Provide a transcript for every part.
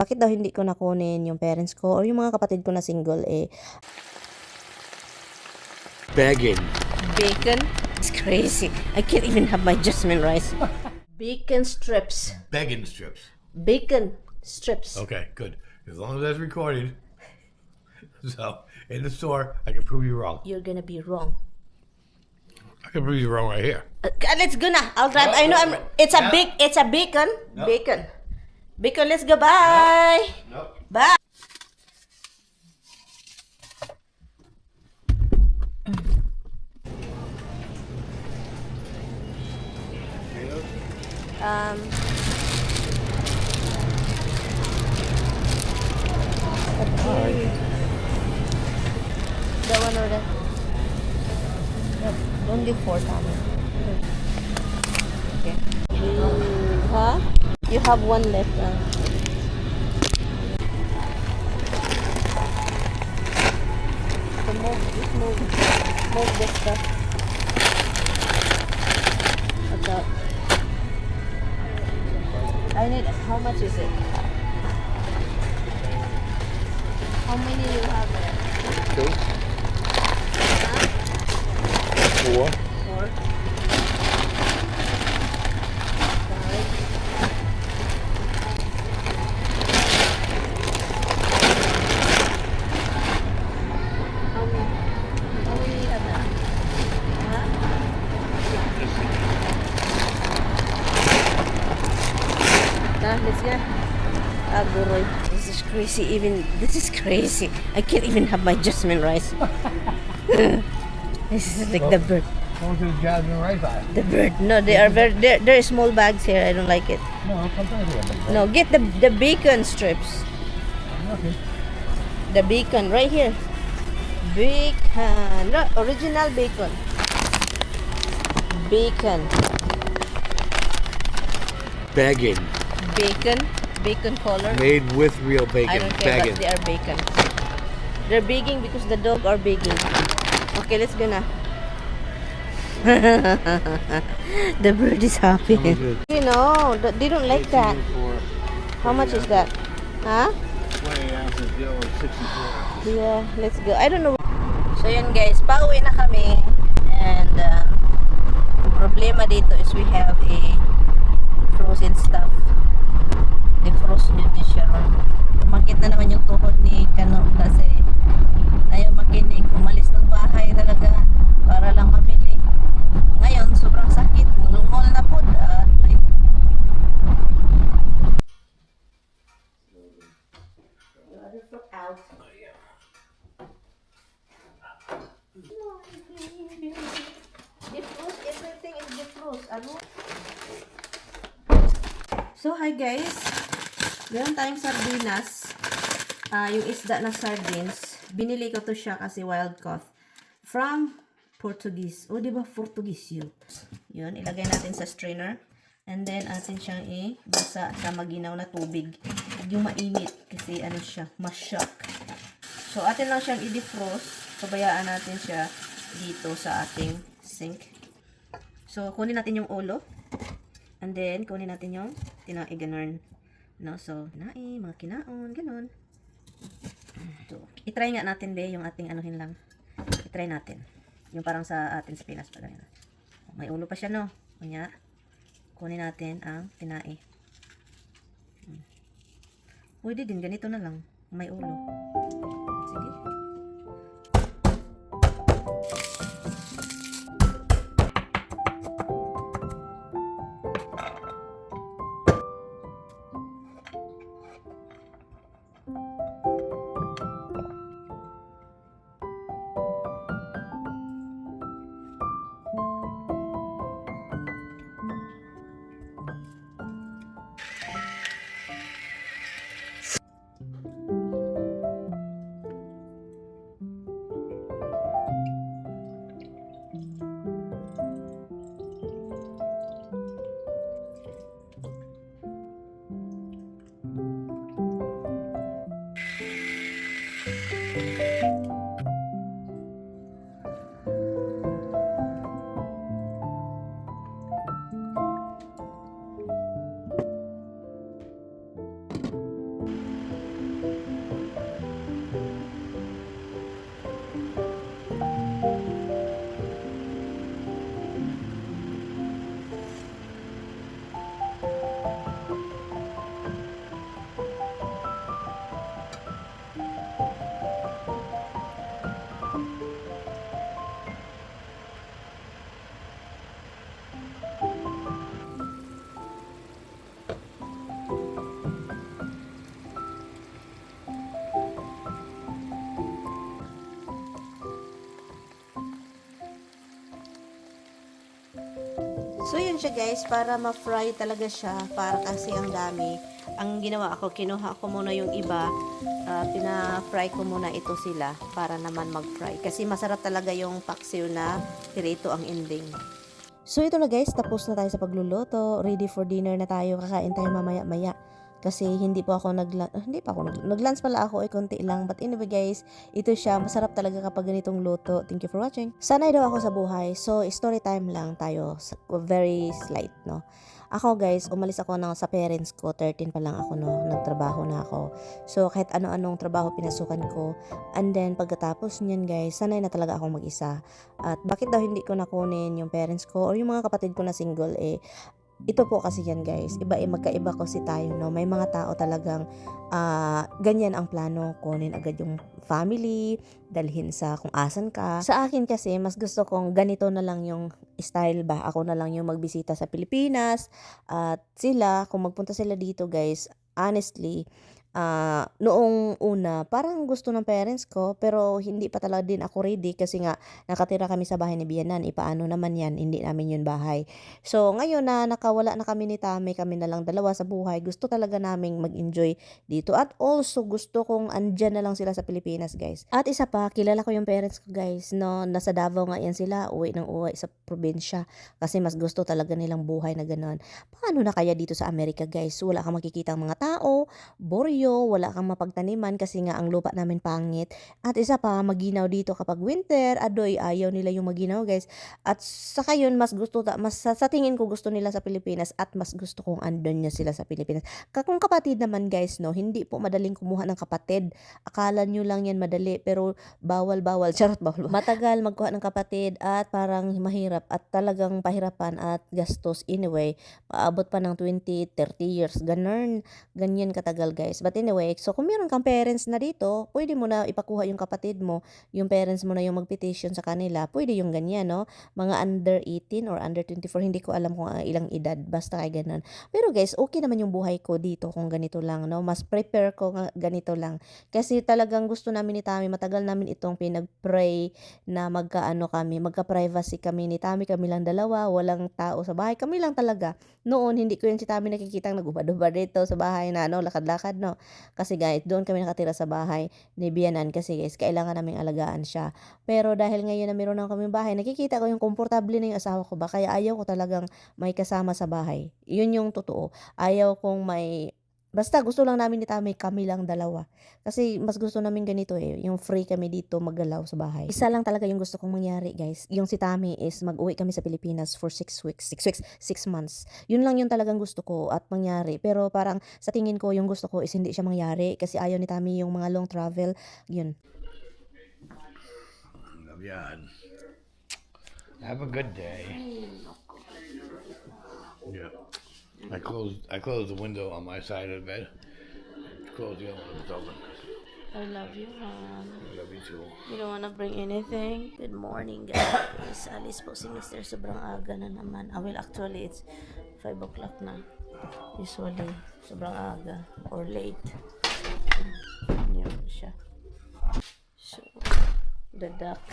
Bakit daw hindi ko nakunin yung parents ko or yung mga kapatid ko na single Begging. bacon? It's crazy. I can't even have my jasmine rice. Bacon strips. Begging strips. Bacon strips. Okay, good. As long as that's recorded. So, in the store, I can prove you wrong. You're gonna be wrong. I can prove you wrong right here. Let's go na. I'll drive. I know it's a bacon. No. Bacon. Bacon, let's go. Bye. Nope. Bye. The one or the only 4 tama. Okay. Huh? You have one left. So move this stuff. What's up? I need. How much is it? How many you have there? 2. Huh? 4. 4. 5. How many you have there? Huh? Let's go. Aguroy. This is crazy. This is crazy. I can't even have my jasmine rice. This is like the bird. What was the jasmine rice on? The bird. No, they are very. There are small bags here. I don't like it. No, sometimes we have them. No, get the bacon strips. Okay. The bacon right here. Bacon. No, original bacon. Bacon. Begging. Bacon. Bacon color. Made with real bacon. I don't care, Begging. but they are bacon. They're begging because the dog are begging. Okay, let's go now. The bird is happy. How much is it? You know, they don't like that. How much is that? Huh? 20 ounces, the other one's 64. Yeah, let's go. I don't know. So yun guys, pauwi na kami. And ang problema dito is we have a frozen stuff. Defrost nyo ni Sharon. Tumakit na naman yung tuhod ni Kano kasi ayaw makinig. Umalis ng bahay talaga para lang mabili. Ngayon, sobrang sakit. Mulungol na po. Like, the other foot out. Defrost, everything is defrost. Ano? So, hi guys. Meron tayong sardinas. Yung isda na sardines. Binili ko to siya kasi wild caught. From Portuguese. O, diba Portuguese yun? Yun, ilagay natin sa strainer. And then, atin siyang ibasa sa maginaw na tubig. Huwag yung mainit kasi ano siya, masyak. So, atin lang siyang i-defrost. Pabayaan natin siya dito sa ating sink. So, kunin natin yung ulo. And then, kunin natin yung tinai, ganun. No? So, tinai, mga kinaon, ganun. So, itry nga natin, be, yung ating anuhin lang. Itry natin. Yung parang sa atin sa Pinas. May ulo pa siya, no? Kunya, kunin natin ang tinai. Pwede din, ganito na lang. May ulo. Sige. So yun siya guys, para ma-fry talaga siya, para kasi ang dami. Ang ginawa ako, kinuha ko muna yung iba, pina-fry ko muna ito sila para naman mag-fry. Kasi masarap talaga yung paksiw na pirito ang ending. So ito na guys, tapos na tayo sa pagluluto. Ready for dinner na tayo, kakain tayo mamaya-maya. Kasi hindi pa ako nag-lunch pala ako, konti lang. But anyway guys, ito siya, masarap talaga kapag ganitong luto. Thank you for watching. Sanay daw ako sa buhay. So story time lang tayo, very slight, no. Ako guys, umalis ako sa parents ko, 13 pa lang ako, no, nagtrabaho na ako. So kahit ano-anong trabaho pinasukan ko. And then pagkatapos niyan guys, sanay na talaga akong mag-isa. At bakit daw hindi ko nakunin yung parents ko or yung mga kapatid ko na single, ito po kasi yan guys, magkaiba kasi tayo, no. May mga tao talagang ganyan ang plano, kunin agad yung family, dalhin sa kung asan ka. Sa akin kasi, mas gusto kong ganito na lang yung style ba. Ako na lang yung magbisita sa Pilipinas, at sila, kung magpunta sila dito guys, honestly, noong una, parang gusto ng parents ko, pero hindi pa talaga din ako ready kasi nga nakatira kami sa bahay ni Bianan. Paano naman yan? Hindi namin yun bahay. So, ngayon na nakawala na kami ni Tami, kami na lang dalawa sa buhay, gusto talaga naming mag-enjoy dito. At also, gusto kong andyan na lang sila sa Pilipinas, guys. At isa pa, kilala ko yung parents ko, guys, no? Nasa Davao nga yan sila, uwi ng uwi sa probinsya kasi mas gusto talaga nilang buhay na gano'n. Paano na kaya dito sa Amerika, guys? Wala kang makikita mga tao, boryo, wala kang mapagtaniman kasi nga ang lupa namin pangit. At isa pa, maginaw dito kapag winter, adoy, ayaw nila yung maginaw guys. At saka yun, mas sa tingin ko gusto nila sa Pilipinas, at mas gusto kong andon niya sila sa Pilipinas. Kung kapatid naman guys, no, hindi po madaling kumuha ng kapatid. Akala nyo lang yan madali, pero bawal, charot, bawal. Matagal magkuha ng kapatid at parang mahirap at talagang pahirapan at gastos anyway. Paabot pa ng 20, 30 years, ganyan katagal guys. But anyway, so kung meron kang parents na dito, pwede mo na ipakuha yung kapatid mo, yung parents mo na yung mag-petition sa kanila, pwede yung ganyan, no? Mga under 18 or under 24, hindi ko alam kung ilang edad, basta kay ganun. Pero guys, okay naman yung buhay ko dito kung ganito lang, no? Mas prepare ko ganito lang. Kasi talagang gusto namin ni Tami, matagal namin itong pinag-pray na magka-privacy kami ni Tami, kami lang dalawa, walang tao sa bahay, kami lang talaga. Noon, hindi ko yun si Tami nakikita nag-ubad-ubad dito sa bahay na, no, lakad-lakad, no? Kasi guys, doon kami nakatira sa bahay ni Bianan kasi guys, kailangan naming alagaan siya. Pero dahil ngayon na meron na kaming bahay, nakikita ko yung komportable na yung asawa ko ba, kaya ayaw ko talagang may kasama sa bahay. Yun yung totoo. Ayaw kong basta gusto lang namin ni Tami, kami lang dalawa. Kasi mas gusto namin ganito yung free kami dito maggalaw sa bahay. Isa lang talaga yung gusto kong mangyari guys. Yung si Tami is mag-uwi kami sa Pilipinas for 6 months. Yun lang yung talagang gusto ko at mangyari. Pero parang sa tingin ko yung gusto ko is hindi siya mangyari kasi ayaw ni Tami yung mga long travel. Yun. Yeah. Have a good day. Yeah. I closed the window on my side of the bed. Close the other one that's open. I love you, hon. I love you too. You don't wanna bring anything? Good morning, guys. Alis po si Mr. Sobrang aga na naman. Well, actually, it's 5 o'clock na. Usually, sobrang aga or late. Yun siya. So, the duck.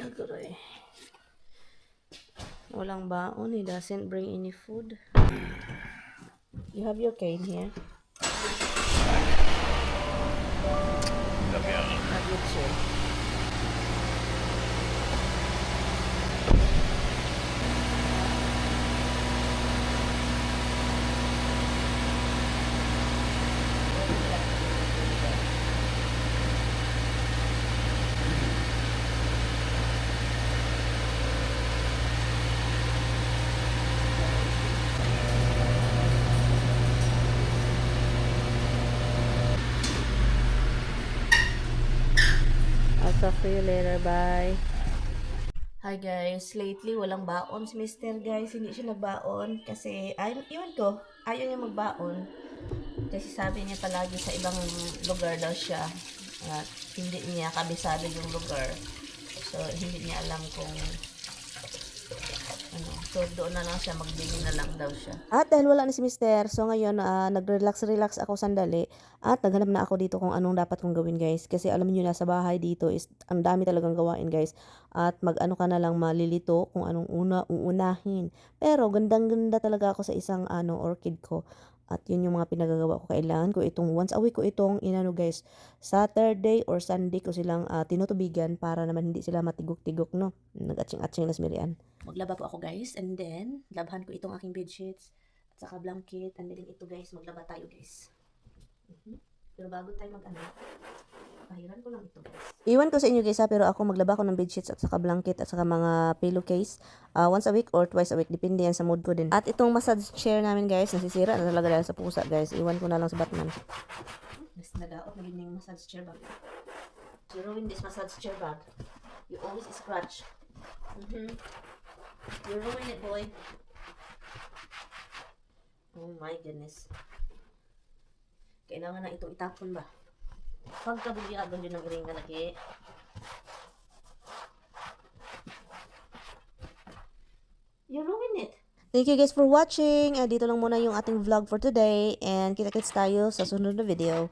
Agoy. Walang baon. He doesn't bring any food. You have your cane here? Love you. Have you too? I'll talk to you later. Bye. Hi guys. Lately, walang baon si Mr. Guys. Hindi siya nagbaon kasi, iwan ko, ayaw niya magbaon. Kasi sabi niya palagi sa ibang lugar daw siya. At hindi niya kabisado yung lugar. So, hindi niya alam kung Ano, so doon na lang siya, magbili na lang daw siya. At dahil wala na si Mister, so ngayon nag-relax ako sandali at naghanap na ako dito kung anong dapat kong gawin guys. Kasi alam niyo na sa bahay dito is ang dami talagang gawain guys. At mag-ano ka na lang malilito kung anong uunahin. Pero gandang-ganda talaga ako sa isang orchid ko. At yun yung mga pinagagawa ko. Kailangan ko itong once a week ko itong guys. Saturday or Sunday ko silang tinutubigan para naman hindi sila matigok-tigok no. Nag-atching-atching na smilian. Maglaba po ako guys and then labhan ko itong aking bedsheets at saka blanket and then ito guys maglaba tayo guys. Pero bago tayo pahiran ko lang ito guys. Iwan ko sa inyo guys pero ako maglaba ko ng bedsheets at saka blanket at saka mga pillowcase once a week or twice a week depende yan sa mood ko din. At itong massage chair namin guys nasisira na talaga dahil sa pusa guys. Iwan ko na lang sa Batman. Mas nadaot na yung massage chair bag. You ruin this massage chair bag. You always scratch. You ruin it, boy. Oh my goodness. Kailangan na itong itapon ba? Pagkabuliagan din ng iringa lagi. You ruin it. Thank you guys for watching. Dito lang muna yung ating vlog for today. And kita-kits tayo sa sunod na video.